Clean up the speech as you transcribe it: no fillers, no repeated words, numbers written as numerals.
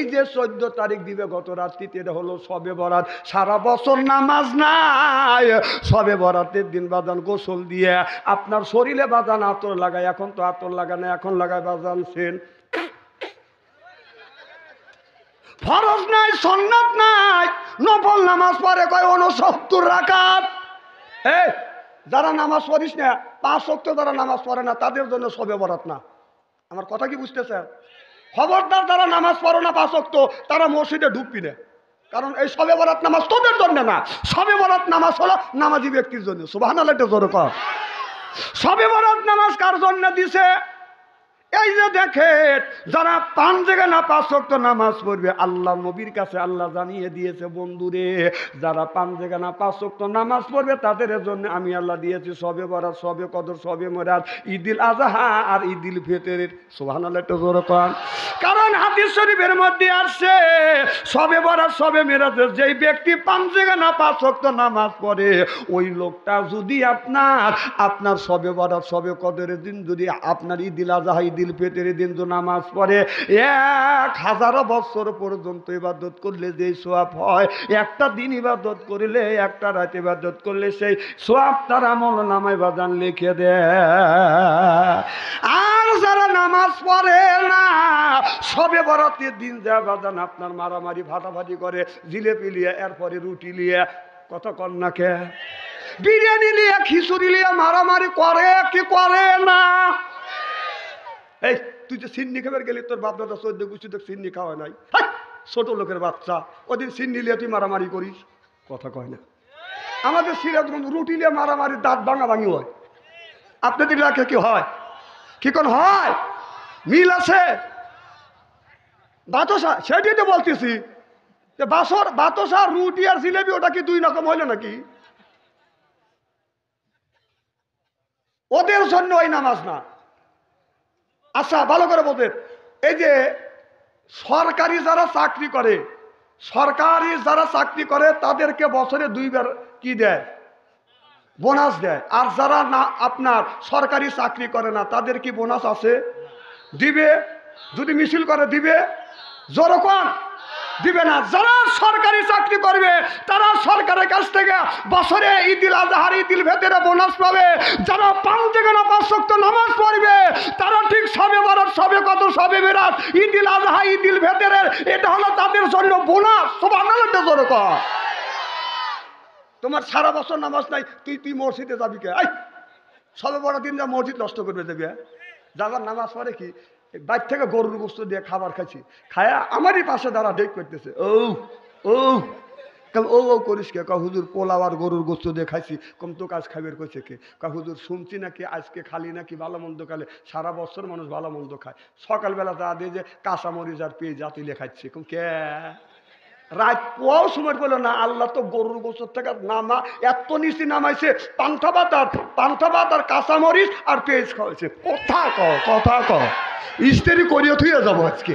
এই যে 14 তারিখ দিবে গত রাত্রিতে, এটা হলো শবে বরাত। সারা বছর নামাজ নাই, শবে বরাতের দিন বাজান গোসল দিয়ে আপনার শরীরে বাজান আতর লাগায়। এখন তো আতর লাগায় না, এখন লাগায় বাজান সেন। ফরজ নাই, সুন্নাত নাই, নফল নামাজ পড়ে কয় 69 রাকাত। এই যারা নামাজ পড়িস না, 5 ওয়াক্ত যারা নামাজ পড়ে না, তাদের জন্য শবে বরাত না। আমার কথা কি বুঝতেছেন? খবরদার যারা নামাজ পড়ো না 5 ওয়াক্ত, তারা মসজিদে ঢুকবি না। কারণ এই শবে বরাত নামাজ তোদের জন্য না। শবে বরাত নামাজ হলো নামাজি ব্যক্তির জন্য। সুবহানাল্লাহ, এটা জোরে কর। শবে বরাত নামাজ কার জন্য দিছে? এই যে দেখেন, যারা 5 জায়গায় না 5 ওয়াক্ত নামাজ পড়বে, আল্লাহ নবীর কাছে আল্লাহ জানিয়ে দিয়েছে, বন্ধুরে যারা 5 জায়গায় না 5 ওয়াক্ত নামাজ পড়বে তাদের জন্য আমি আল্লাহ দিয়েছি শবে বরাত, শবে কদর, শবে মেরাজ, ঈদুল আজহা আর ঈদুল ফিতরের। সুবহানাল্লাহ, একটু জোরে কোন। কারণ হাদিস শরীফের মধ্যে আছে, শবে বরাত, শবে মেরাজের যেই ব্যক্তি 5 জায়গায় না 5 ওয়াক্ত নামাজ পড়ে, ওই লোকটা যদি আপনার শবে বরাত, শবে কদরের দিন যদি আপনার ঈদুল আজহা, ঈদুল ফিতরের দিন তো নামাজ পড়ে, 1000 বছর পর্যন্ত ইবাদত করলে যে সওয়াব হয়, একটা দিন ইবাদত করলে, একটা রাত ইবাদত করলে, সেই সওয়াব তার আমলনামায় বাজান লিখে দেয়। আর যারা নামাজ পড়ে না, শবে বরাতের দিন যা বাজান আপনার মারামারি ফাটাফাটি করে, জিলেপি লিয়ে, এরপরে রুটি লিয়ে, কথা কন না কে, বিরিয়ানি লিয়ে, খিচুড়ি লিয়ে মারামারি করে কি করে না? এই তুই যে সিন্নি খাবার গেলি, তোর বাপ দাদা 14 গোষ্ঠী তো সিন্নি খাওয়া নাই, ছোট লোকের বাচ্চা, ওদিন সিন্নি লিয়ে তুই মারামারি করিস, কথা কয় না। আমাদের সিরাজগঞ্জ রুটি লিয়ে মারামারি, দাঁত ভাঙাভাঙি হয়। আপনাদের এলাকায় কি হয়? কি কোন হয়? মিল আছে? বাতাসা, সেটাই তো বলতেছি, বাতাসা, রুটি আর জিলেবি, ওটা কি 2 রকম হইল নাকি? ওদের জন্য ওই নামাজ না। আচ্ছা, ভালো করে বলতেন, এই যে সরকারি যারা চাকরি করে তাদেরকে বছরে 2 বার কি দেয়? বোনাস দেয়। আর যারা না আপনার সরকারি চাকরি করে না, তাদের কি বোনাস আছে? দিবে। যদি মিছিল করে দিবে? যখন দিবে না। যারা সরকারি চাকরি করবে তারা সরকারের কাছ থেকে বছরে ঈদুল আজহা, ঈদুল ফিতরে বোনাস পাবে। যারা 5 জায়গায় না 5 ওয়াক্ত নামাজ পড়বে, তারা ঠিক শবে বরাত, শবে কদর, শবে মেরাজ, ঈদুল আজহা, ঈদুল ফিতরের, এটা হলো তাদের জন্য বোনাস। সুবহানাল্লাহ, জোরে কর। তোমার সারা বছর নামাজ নাই, তুই মসজিদে যাবি কে? শবে বরাত দিন যা মসজিদ নষ্ট করবে যাবি? যাবার নামাজ পড়ে কি বাইর থেকে গরুর গোস্ত দিয়ে খাবার খাইছি, খায়া আমারই পাশে দাঁড়া ডেক করতেছে, ও করিস কে? হুজুর পোলাও আর গরুর গোস্ত দিয়ে খাইছি। কম তো কাজ খাইবের কইছে কে? হুজুর শুনছি নাকি আজকে খালি নাকি ভালো মন্দ খালে, সারা বছর মানুষ ভালো মন্দ খায়, সকালবেলা তা দিয়ে যে কাঁচামরিচ আর পেঁয়াজ জাতিলে খাচ্ছে। কম কে? রাত পোয়াও সময় বললো না, আল্লাহ তো গরুর গোস্ত থেকে নামা এত নিচে নামাইছে, পান্থা ভাত আর কাঁচামরিচ আর পেঁয়াজ খাওয়াইছে। কথা ক, স্ত্রী করিয়ে থুয়ে যাবো আজকে।